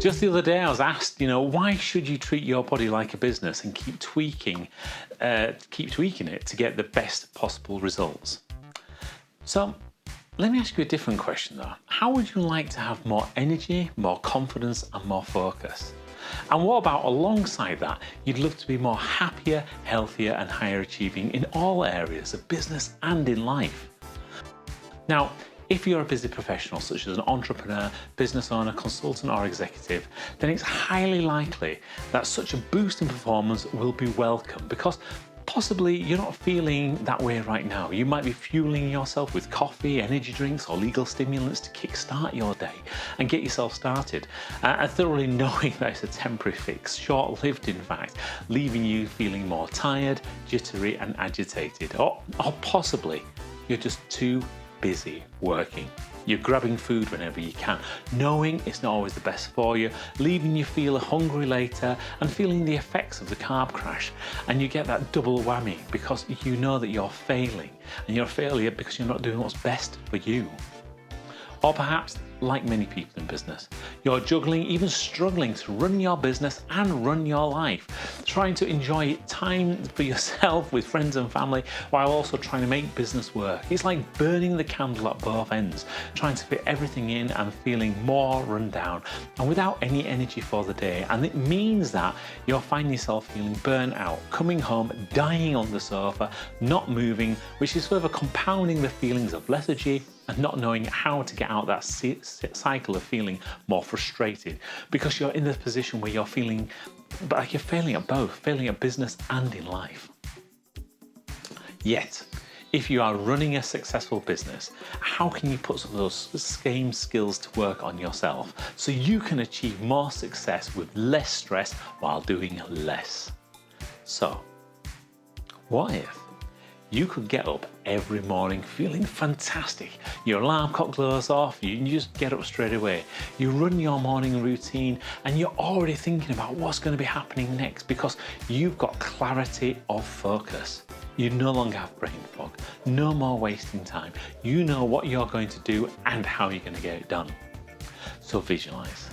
Just the other day I was asked, why should you treat your body like a business and keep tweaking it to get the best possible results? So let me ask you a different question though. How would you like to have more energy, more confidence and more focus? And what about alongside that, you'd love to be more happier, healthier and higher achieving in all areas of business and in life? Now, if you're a busy professional such as an entrepreneur, business owner, consultant or executive, then it's highly likely that such a boost in performance will be welcome because possibly you're not feeling that way right now. You might be fueling yourself with coffee, energy drinks or legal stimulants to kickstart your day and get yourself started, and thoroughly knowing that it's a temporary fix, short-lived in fact, leaving you feeling more tired, jittery and agitated, or possibly you're just too busy working. You're grabbing food whenever you can, knowing it's not always the best for you, leaving you feel hungry later and feeling the effects of the carb crash. And you get that double whammy because you know that you're failing, and you're a failure because you're not doing what's best for you. Or perhaps, like many people in business, you're juggling, even struggling to run your business and run your life, trying to enjoy time for yourself with friends and family while also trying to make business work. It's like burning the candle at both ends, trying to fit everything in and feeling more run down and without any energy for the day. And it means that you're finding yourself feeling burnt out, coming home, dying on the sofa, not moving, which is further compounding the feelings of lethargy and not knowing how to get out that cycle of feeling more frustrated because you're in the position where you're feeling like you're failing at both, failing at business and in life. Yet, if you are running a successful business, how can you put some of those same skills to work on yourself so you can achieve more success with less stress while doing less? So, what if you could get up every morning feeling fantastic? Your alarm clock goes off, you just get up straight away. You run your morning routine and you're already thinking about what's going to be happening next because you've got clarity of focus. You no longer have brain fog, no more wasting time. You know what you're going to do and how you're going to get it done. So visualize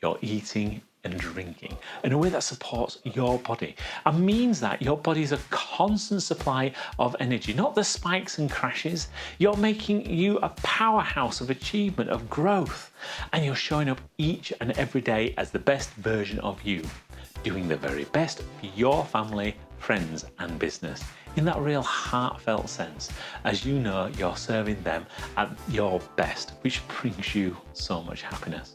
you're eating and drinking in a way that supports your body and means that your body is a constant supply of energy, not the spikes and crashes. You're making you a powerhouse of achievement, of growth, and you're showing up each and every day as the best version of you, doing the very best for your family, friends and business in that real heartfelt sense, as you know you're serving them at your best, which brings you so much happiness.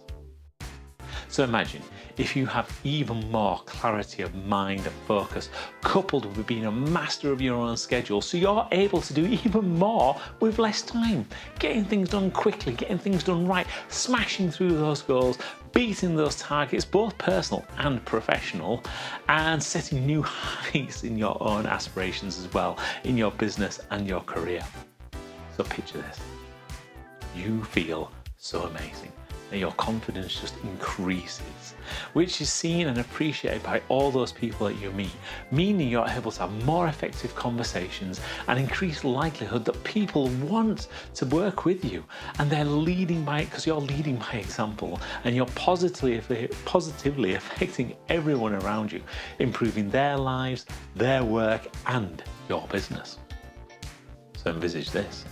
So imagine if you have even more clarity of mind and focus, coupled with being a master of your own schedule, so you're able to do even more with less time, getting things done quickly, getting things done right, smashing through those goals, beating those targets, both personal and professional, and setting new heights in your own aspirations as well, in your business and your career. So picture this. You feel so amazing. And your confidence just increases, which is seen and appreciated by all those people that you meet, meaning you're able to have more effective conversations and increased likelihood that people want to work with you, and they're leading by it because you're leading by example and you're positively affecting everyone around you, improving their lives, their work and your business. So envisage this.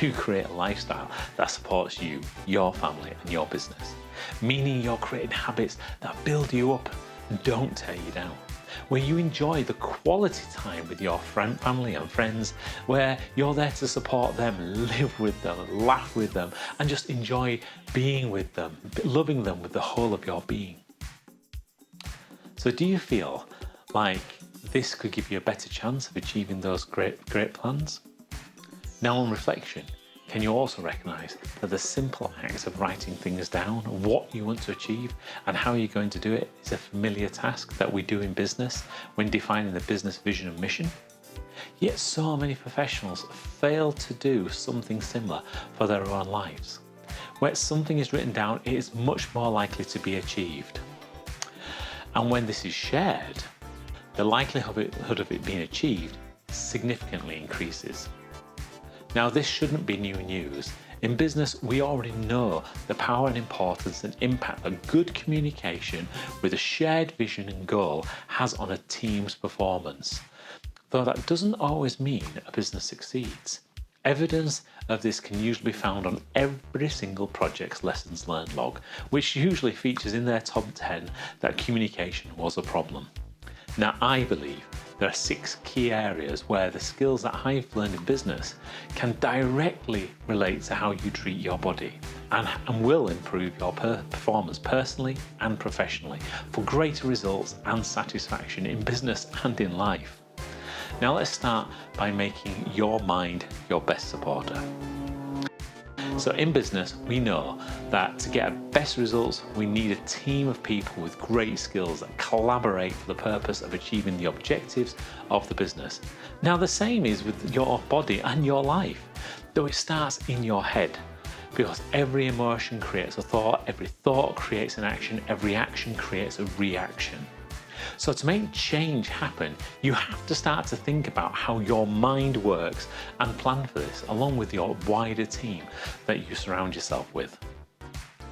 You create a lifestyle that supports you, your family and your business, meaning you're creating habits that build you up and don't tear you down, where you enjoy the quality time with your family and friends, where you're there to support them, live with them, laugh with them and just enjoy being with them, loving them with the whole of your being. So do you feel like this could give you a better chance of achieving those great plans? Now on reflection, can you also recognise that the simple act of writing things down, what you want to achieve and how you're going to do it, is a familiar task that we do in business when defining the business vision and mission? Yet so many professionals fail to do something similar for their own lives. Where something is written down, it is much more likely to be achieved. And when this is shared, the likelihood of it being achieved significantly increases. Now, this shouldn't be new news In business, we already know the power and importance and impact that good communication with a shared vision and goal has on a team's performance. Though that doesn't always mean a business succeeds. Evidence of this can usually be found on every single project's lessons learned log, which usually features in their top 10 that communication was a problem. Now, I believe there are 6 key areas where the skills that I've learned in business can directly relate to how you treat your body and will improve your performance personally and professionally for greater results and satisfaction in business and in life. Now let's start by making your mind your best supporter. So in business, we know that to get best results, we need a team of people with great skills that collaborate for the purpose of achieving the objectives of the business. Now the same is with your body and your life, though it starts in your head. Because every emotion creates a thought, every thought creates an action, every action creates a reaction. So to make change happen, you have to start to think about how your mind works and plan for this along with your wider team that you surround yourself with.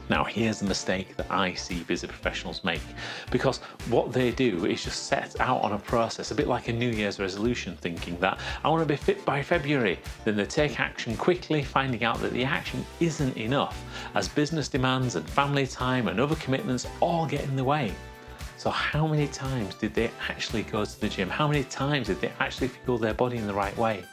Now here's the mistake that I see busy professionals make, because what they do is just set out on a process, a bit like a New Year's resolution, thinking that I want to be fit by February. Then they take action quickly, finding out that the action isn't enough as business demands and family time and other commitments all get in the way. So how many times did they actually go to the gym? How many times did they actually fuel their body in the right way?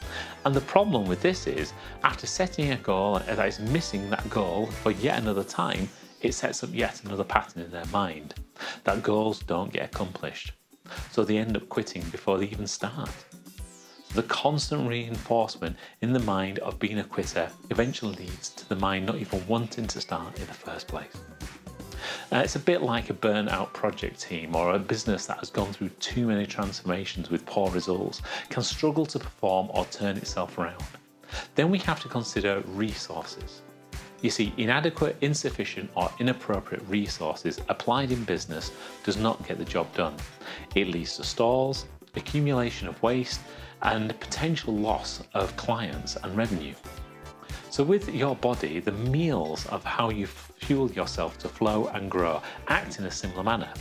And the problem with this is, after setting a goal that is missing that goal for yet another time, it sets up yet another pattern in their mind that goals don't get accomplished. So they end up quitting before they even start. The constant reinforcement in the mind of being a quitter eventually leads to the mind not even wanting to start in the first place. It's a bit like a burnt-out project team or a business that has gone through too many transformations with poor results can struggle to perform or turn itself around. Then we have to consider resources. You see, inadequate, insufficient or inappropriate resources applied in business does not get the job done. It leads to stalls, accumulation of waste and potential loss of clients and revenue. So with your body, the meals of how you fuel yourself to flow and grow act in a similar manner.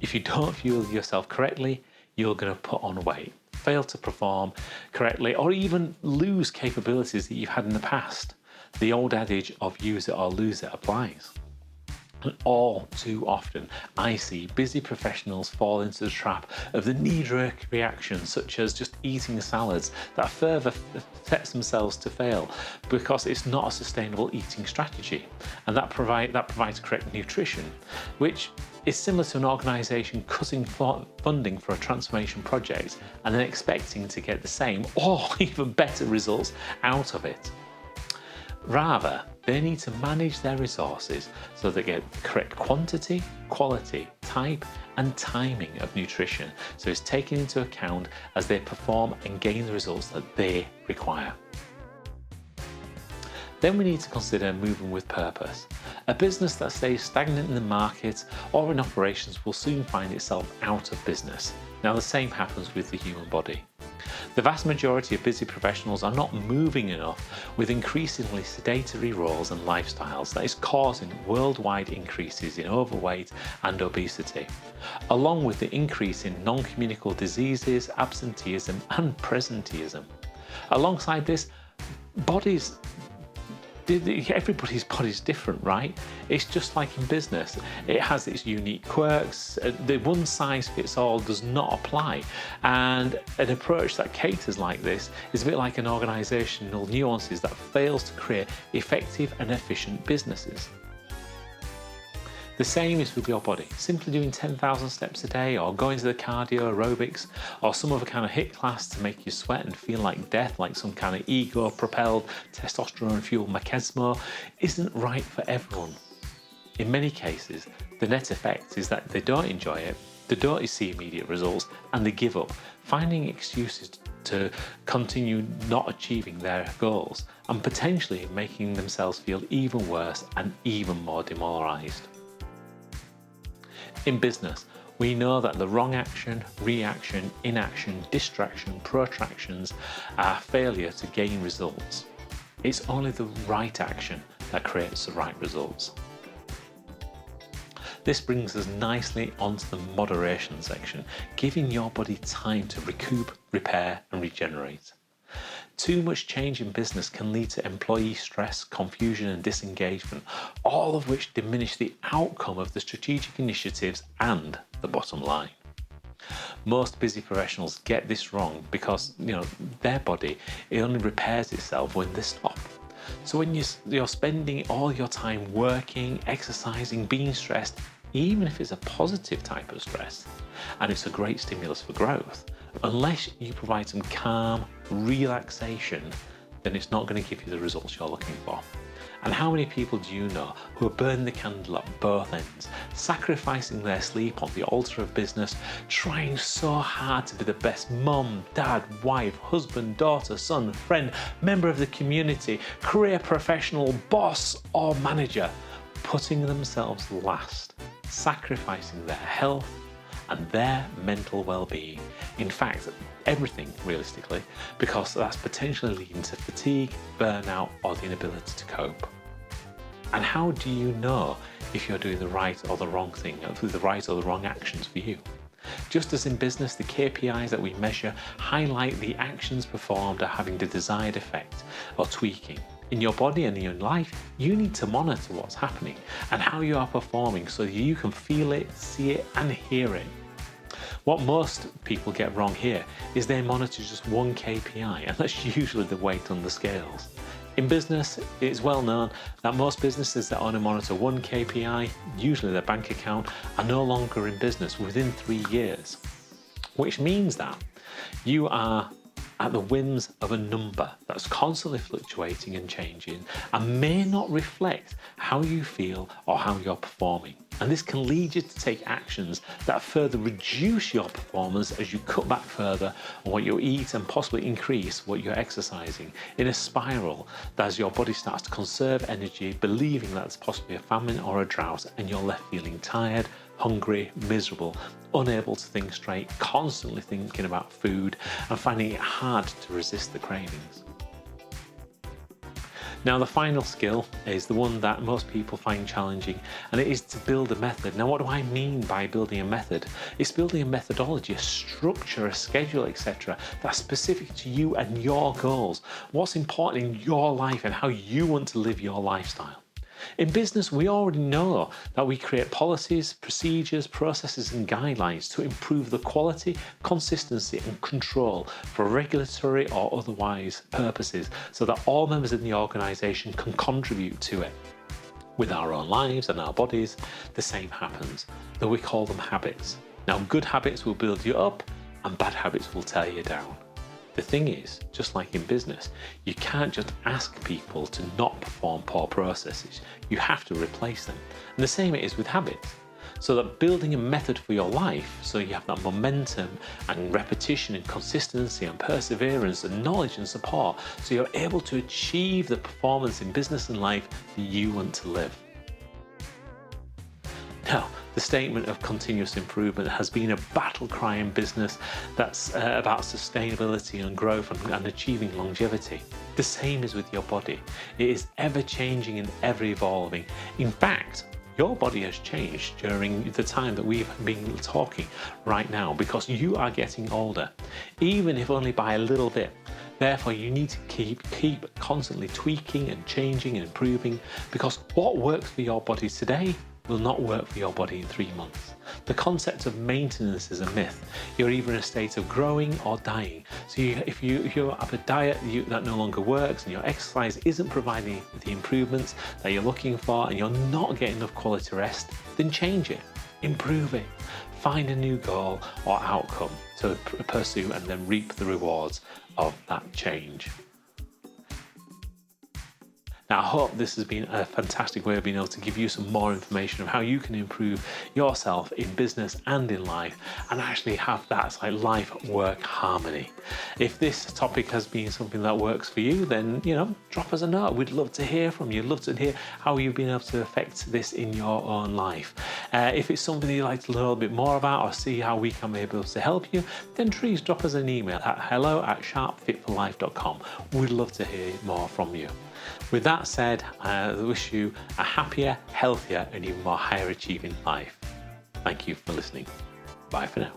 If you don't fuel yourself correctly, you're going to put on weight, fail to perform correctly, or even lose capabilities that you've had in the past. The old adage of use it or lose it applies. And all too often, I see busy professionals fall into the trap of the knee-jerk reactions, such as just eating salads, that further sets themselves to fail because it's not a sustainable eating strategy. And that provides correct nutrition, which is similar to an organisation cutting funding for a transformation project and then expecting to get the same or even better results out of it. Rather, they need to manage their resources so they get the correct quantity, quality, type and timing of nutrition, so it's taken into account as they perform and gain the results that they require. Then we need to consider moving with purpose. A business that stays stagnant in the market or in operations will soon find itself out of business. Now the same happens with the human body. The vast majority of busy professionals are not moving enough with increasingly sedentary roles and lifestyles that is causing worldwide increases in overweight and obesity, along with the increase in non-communicable diseases, absenteeism and presenteeism. Alongside this, everybody's body's different, right? It's just like in business. It has its unique quirks. The one size fits all does not apply. And an approach that caters like this is a bit like an organisational nuances that fails to create effective and efficient businesses. The same is with your body. Simply doing 10,000 steps a day or going to the cardio aerobics or some other kind of HIIT class to make you sweat and feel like death, like some kind of ego-propelled, testosterone-fueled machismo, isn't right for everyone. In many cases, the net effect is that they don't enjoy it, they don't see immediate results, and they give up, finding excuses to continue not achieving their goals and potentially making themselves feel even worse and even more demoralised. In business, we know that the wrong action, reaction, inaction, distraction, protractions are failure to gain results. It's only the right action that creates the right results. This brings us nicely onto the moderation section, giving your body time to recoup, repair and regenerate. Too much change in business can lead to employee stress, confusion and disengagement, all of which diminish the outcome of the strategic initiatives and the bottom line. Most busy professionals get this wrong because their body, it only repairs itself when they stop. So when you're spending all your time working, exercising, being stressed, even if it's a positive type of stress, and it's a great stimulus for growth, unless you provide some calm, relaxation, then it's not going to give you the results you're looking for. And how many people do you know who are burning the candle at both ends, sacrificing their sleep on the altar of business, trying so hard to be the best mum, dad, wife, husband, daughter, son, friend, member of the community, career professional, boss or manager, putting themselves last, sacrificing their health and their mental well-being. In fact, everything realistically, because that's potentially leading to fatigue, burnout or the inability to cope. And how do you know if you're doing the right or the wrong thing, or the right or the wrong actions for you? Just as in business, the KPIs that we measure highlight the actions performed are having the desired effect or tweaking. In your body and in your life, you need to monitor what's happening and how you are performing so that you can feel it, see it and hear it. What most people get wrong here is they monitor just one KPI, and that's usually the weight on the scales. In business, it's well known that most businesses that only monitor one KPI, usually their bank account, are no longer in business within 3 years. Which means that you are at the whims of a number that's constantly fluctuating and changing and may not reflect how you feel or how you're performing. And this can lead you to take actions that further reduce your performance as you cut back further on what you eat and possibly increase what you're exercising, in a spiral that as your body starts to conserve energy, believing that it's possibly a famine or a drought, and you're left feeling tired, hungry, miserable, unable to think straight, constantly thinking about food and finding it hard to resist the cravings. Now, the final skill is the one that most people find challenging, and it is to build a method. Now, what do I mean by building a method? It's building a methodology, a structure, a schedule, etc. that's specific to you and your goals, what's important in your life and how you want to live your lifestyle. In business, we already know that we create policies, procedures, processes and guidelines to improve the quality, consistency and control for regulatory or otherwise purposes so that all members in the organisation can contribute to it. With our own lives and our bodies, the same happens, though we call them habits. Now, good habits will build you up and bad habits will tear you down. The thing is, just like in business, you can't just ask people to not perform poor processes. You have to replace them. And the same it is with habits. So that building a method for your life, so you have that momentum and repetition and consistency and perseverance and knowledge and support, so you're able to achieve the performance in business and life that you want to live. Now, the statement of continuous improvement has been a battle cry in business that's about sustainability and growth and achieving longevity. The same is with your body. It is ever changing and ever evolving. In fact, your body has changed during the time that we've been talking right now because you are getting older, even if only by a little bit. Therefore, you need to keep constantly tweaking and changing and improving, because what works for your body today will not work for your body in 3 months. The concept of maintenance is a myth. You're either in a state of growing or dying. So if you have a diet that no longer works and your exercise isn't providing the improvements that you're looking for and you're not getting enough quality rest, then change it, improve it, find a new goal or outcome to pursue and then reap the rewards of that change. Now, I hope this has been a fantastic way of being able to give you some more information of how you can improve yourself in business and in life and actually have that life-work harmony. If this topic has been something that works for you, then, drop us a note. We'd love to hear from you. Love to hear how you've been able to affect this in your own life. If it's something you'd like to learn a little bit more about or see how we can be able to help you, then please drop us an email at hello@sharpfitforlife.com. We'd love to hear more from you. With that said, I wish you a happier, healthier, and even more higher achieving life. Thank you for listening. Bye for now.